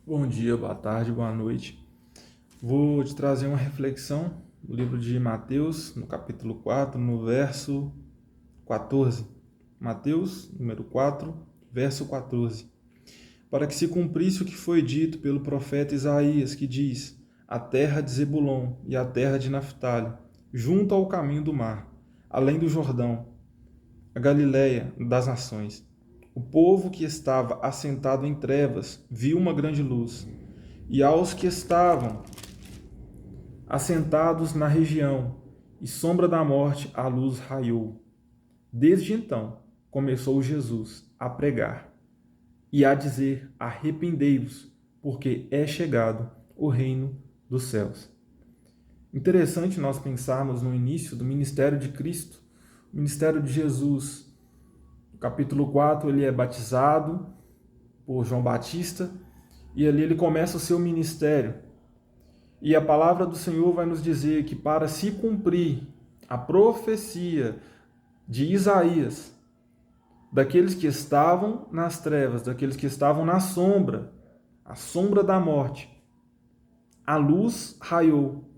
Bom dia, boa tarde, boa noite. Vou te trazer uma reflexão do livro de Mateus, no capítulo 4, no verso 14. Mateus, número 4, verso 14. Para que se cumprisse o que foi dito pelo profeta Isaías, que diz: A terra de Zebulon e a terra de Naftali, junto ao caminho do mar, além do Jordão, a Galiléia das nações. O povo que estava assentado em trevas viu uma grande luz, e aos que estavam assentados na região e sombra da morte, a luz raiou. Desde então, começou Jesus a pregar e a dizer: Arrependei-vos, porque é chegado o reino dos céus. Interessante nós pensarmos no início do ministério de Cristo, o ministério de Jesus. No capítulo 4, ele é batizado por João Batista e ali ele começa o seu ministério. E a palavra do Senhor vai nos dizer que para se cumprir a profecia de Isaías, daqueles que estavam nas trevas, daqueles que estavam na sombra, a sombra da morte, a luz raiou.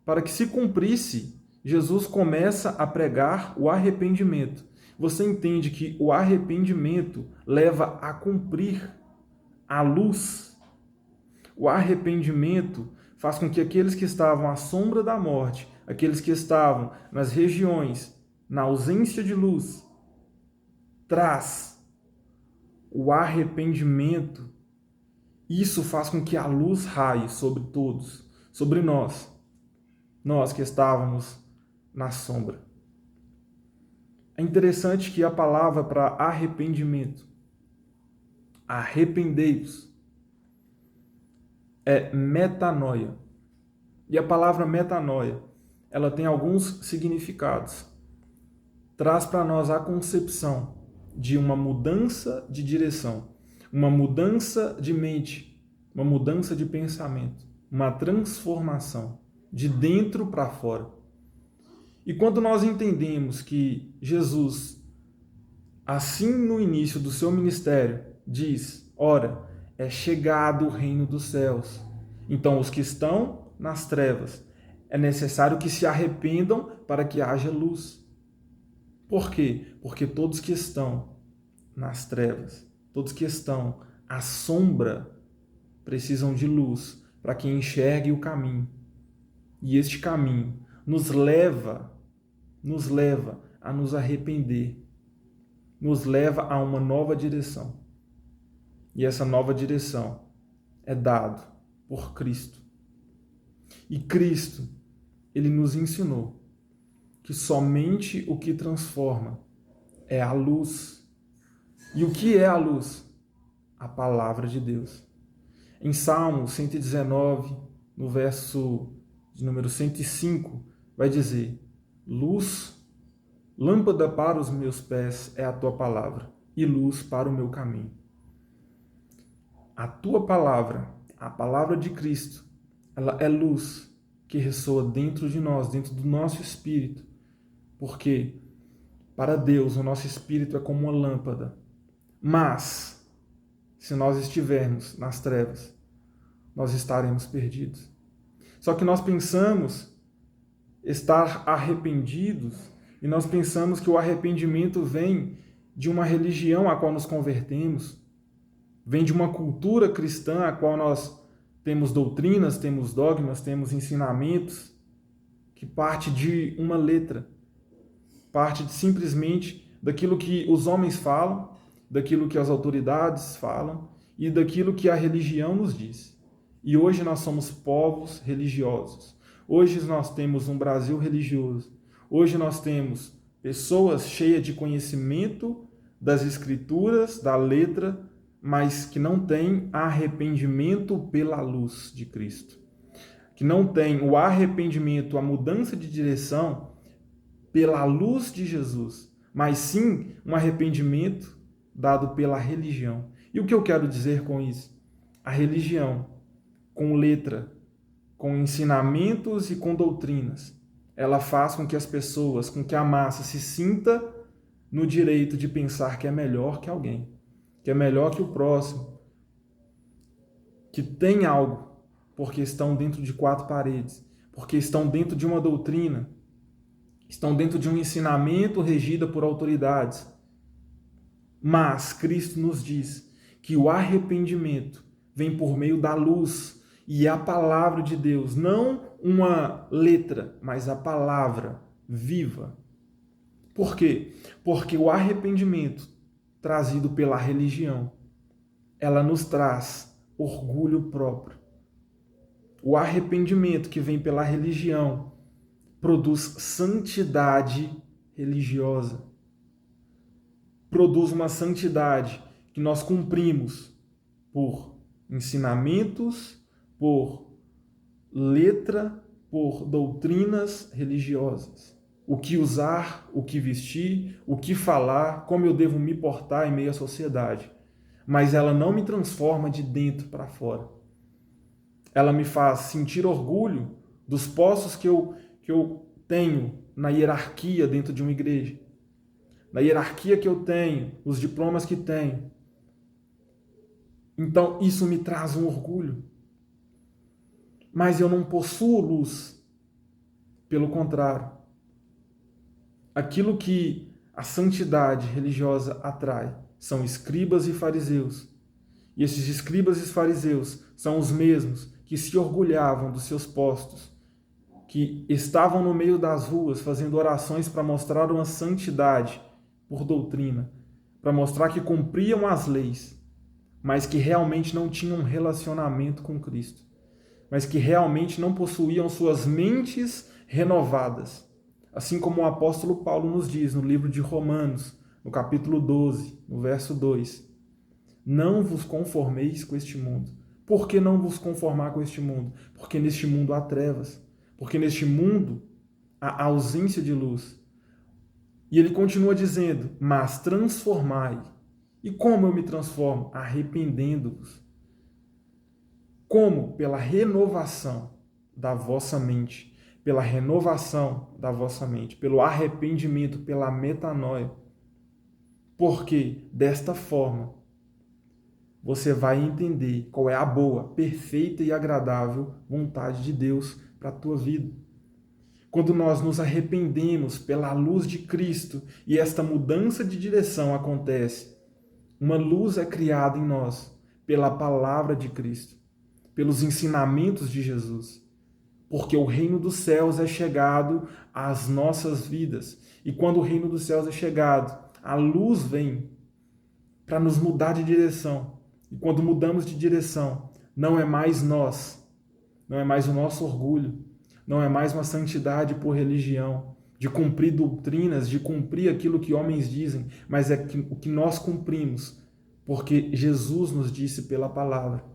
Para que se cumprisse, Jesus começa a pregar o arrependimento. Você entende que o arrependimento leva a cumprir a luz. O arrependimento faz com que aqueles que estavam à sombra da morte, aqueles que estavam nas regiões, na ausência de luz, traz o arrependimento. Isso faz com que a luz raie sobre todos, sobre nós que estávamos na sombra. É interessante que a palavra para arrependimento, arrependei-vos, é metanoia. E a palavra metanoia, ela tem alguns significados. Traz para nós a concepção de uma mudança de direção, uma mudança de mente, uma mudança de pensamento, uma transformação de dentro para fora. E quando nós entendemos que Jesus, assim no início do seu ministério, diz: Ora, é chegado o reino dos céus. Então, os que estão nas trevas, é necessário que se arrependam para que haja luz. Por quê? Porque todos que estão nas trevas, todos que estão à sombra, precisam de luz para que enxergue o caminho. E este caminho nos leva a nos arrepender, nos leva a uma nova direção. E essa nova direção é dada por Cristo. E Cristo, ele nos ensinou que somente o que transforma é a luz. E o que é a luz? A palavra de Deus. Em Salmo 119, no verso de número 105, vai dizer: Luz, lâmpada para os meus pés é a tua palavra, e luz para o meu caminho. A tua palavra, a palavra de Cristo, ela é luz que ressoa dentro de nós, dentro do nosso espírito. Porque para Deus o nosso espírito é como uma lâmpada. Mas, se nós estivermos nas trevas, nós estaremos perdidos. Só que nós pensamos estar arrependidos e nós pensamos que o arrependimento vem de uma religião a qual nos convertemos, vem de uma cultura cristã a qual nós temos doutrinas, temos dogmas, temos ensinamentos, que parte de uma letra, parte simplesmente daquilo que os homens falam, daquilo que as autoridades falam e daquilo que a religião nos diz. E hoje nós somos povos religiosos. Hoje nós temos um Brasil religioso. Hoje nós temos pessoas cheias de conhecimento das escrituras, da letra, mas que não têm arrependimento pela luz de Cristo. Que não têm o arrependimento, a mudança de direção pela luz de Jesus, mas sim um arrependimento dado pela religião. E o que eu quero dizer com isso? A religião, com letra, com ensinamentos e com doutrinas, ela faz com que as pessoas, com que a massa se sinta no direito de pensar que é melhor que alguém, que é melhor que o próximo, que têm algo, porque estão dentro de quatro paredes, porque estão dentro de uma doutrina, estão dentro de um ensinamento regido por autoridades. Mas Cristo nos diz que o arrependimento vem por meio da luz e a palavra de Deus, não uma letra, mas a palavra viva. Por quê? Porque o arrependimento trazido pela religião, ela nos traz orgulho próprio. O arrependimento que vem pela religião produz santidade religiosa. Produz uma santidade que nós cumprimos por ensinamentos, por letra, por doutrinas religiosas. O que usar, o que vestir, o que falar, como eu devo me portar em meio à sociedade. Mas ela não me transforma de dentro para fora. Ela me faz sentir orgulho dos postos que eu tenho na hierarquia dentro de uma igreja. Na hierarquia que eu tenho, os diplomas que tenho. Então, isso me traz um orgulho. Mas eu não possuo luz. Pelo contrário. Aquilo que a santidade religiosa atrai são escribas e fariseus. E esses escribas e fariseus são os mesmos que se orgulhavam dos seus postos, que estavam no meio das ruas fazendo orações para mostrar uma santidade por doutrina, para mostrar que cumpriam as leis, mas que realmente não tinham um relacionamento com Cristo, mas que realmente não possuíam suas mentes renovadas. Assim como o apóstolo Paulo nos diz no livro de Romanos, no capítulo 12, no verso 2. Não vos conformeis com este mundo. Por que não vos conformar com este mundo? Porque neste mundo há trevas. Porque neste mundo há ausência de luz. E ele continua dizendo, mas transformai. E como eu me transformo? Arrependendo-vos. Como? Pela renovação da vossa mente. Pela renovação da vossa mente. Pelo arrependimento, pela metanoia. Porque desta forma você vai entender qual é a boa, perfeita e agradável vontade de Deus para a tua vida. Quando nós nos arrependemos pela luz de Cristo e esta mudança de direção acontece, uma luz é criada em nós pela palavra de Cristo, pelos ensinamentos de Jesus, porque o reino dos céus é chegado às nossas vidas. E quando o reino dos céus é chegado, a luz vem para nos mudar de direção. E quando mudamos de direção, não é mais nós, não é mais o nosso orgulho, não é mais uma santidade por religião, de cumprir doutrinas, de cumprir aquilo que homens dizem, mas é o que nós cumprimos, porque Jesus nos disse pela palavra.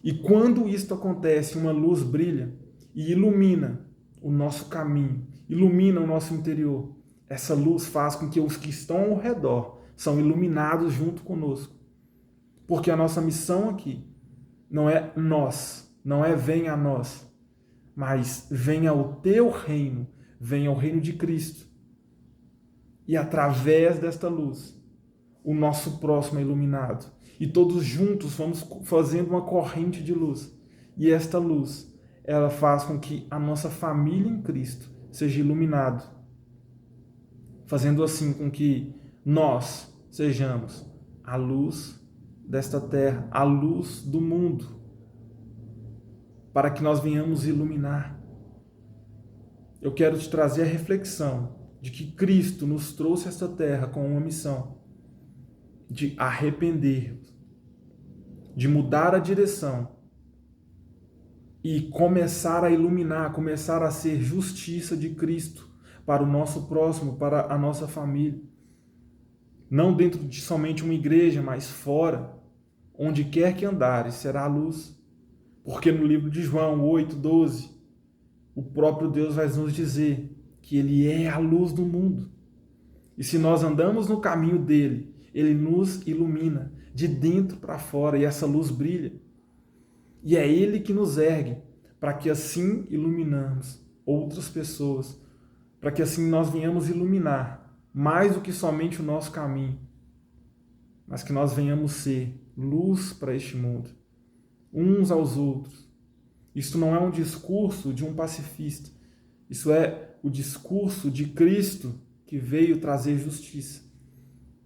E quando isto acontece, uma luz brilha e ilumina o nosso caminho, ilumina o nosso interior. Essa luz faz com que os que estão ao redor são iluminados junto conosco. Porque a nossa missão aqui não é nós, não é venha a nós, mas venha o teu reino, venha o reino de Cristo. E através desta luz, o nosso próximo é iluminado. E todos juntos vamos fazendo uma corrente de luz. E esta luz, ela faz com que a nossa família em Cristo seja iluminada. Fazendo assim com que nós sejamos a luz desta terra, a luz do mundo, para que nós venhamos iluminar. Eu quero te trazer a reflexão de que Cristo nos trouxe a esta terra com uma missão de arrepender, de mudar a direção e começar a iluminar, começar a ser justiça de Cristo para o nosso próximo, para a nossa família. Não dentro de somente uma igreja, mas fora. Onde quer que andares, será a luz. Porque no livro de João 8:12, o próprio Deus vai nos dizer que Ele é a luz do mundo. E se nós andamos no caminho dele, Ele nos ilumina de dentro para fora e essa luz brilha. E é Ele que nos ergue para que assim iluminamos outras pessoas, para que assim nós venhamos iluminar mais do que somente o nosso caminho, mas que nós venhamos ser luz para este mundo. uns aos outros. Isto não é um discurso de um pacifista. Isso é o discurso de Cristo que veio trazer justiça,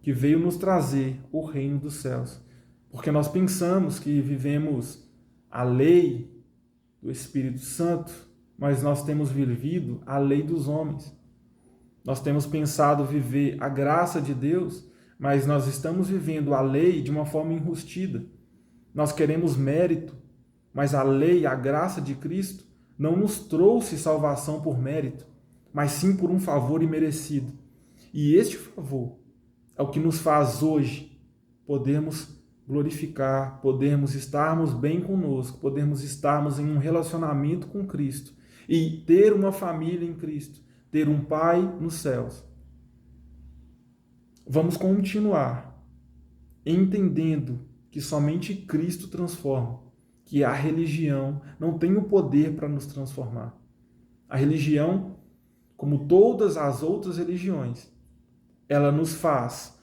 que veio nos trazer o reino dos céus. Porque nós pensamos que vivemos a lei do Espírito Santo, mas nós temos vivido a lei dos homens. Nós temos pensado viver a graça de Deus, mas nós estamos vivendo a lei de uma forma enrustida. Nós queremos mérito, mas a lei, a graça de Cristo, não nos trouxe salvação por mérito, mas sim por um favor imerecido. E este favor é o que nos faz hoje podermos glorificar, podermos estarmos bem conosco, podermos estarmos em um relacionamento com Cristo e ter uma família em Cristo, ter um Pai nos céus. Vamos continuar entendendo que somente Cristo transforma, que a religião não tem o poder para nos transformar. A religião, como todas as outras religiões, ela nos faz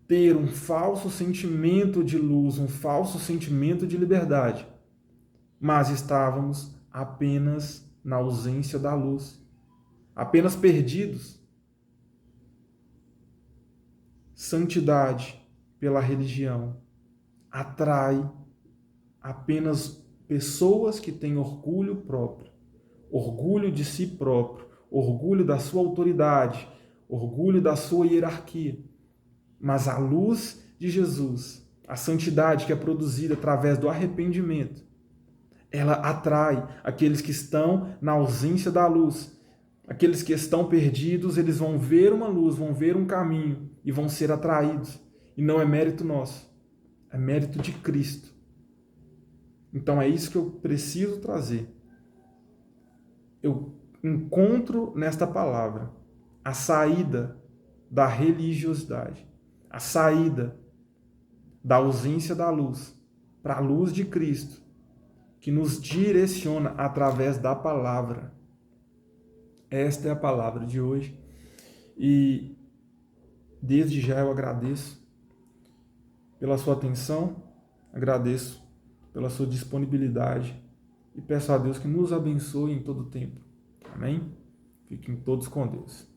ter um falso sentimento de luz, um falso sentimento de liberdade, mas estávamos apenas na ausência da luz, apenas perdidos. Santidade pela religião atrai apenas pessoas que têm orgulho próprio, orgulho de si próprio, orgulho da sua autoridade, orgulho da sua hierarquia. Mas a luz de Jesus, a santidade que é produzida através do arrependimento, ela atrai aqueles que estão na ausência da luz. Aqueles que estão perdidos, eles vão ver uma luz, vão ver um caminho e vão ser atraídos. E não é mérito nosso, é mérito de Cristo. Então é isso que eu preciso trazer. Eu encontro nesta palavra a saída da religiosidade, a saída da ausência da luz para a luz de Cristo, que nos direciona através da palavra. Esta é a palavra de hoje e desde já eu agradeço pela sua atenção, agradeço pela sua disponibilidade e peço a Deus que nos abençoe em todo o tempo. Amém? Fiquem todos com Deus.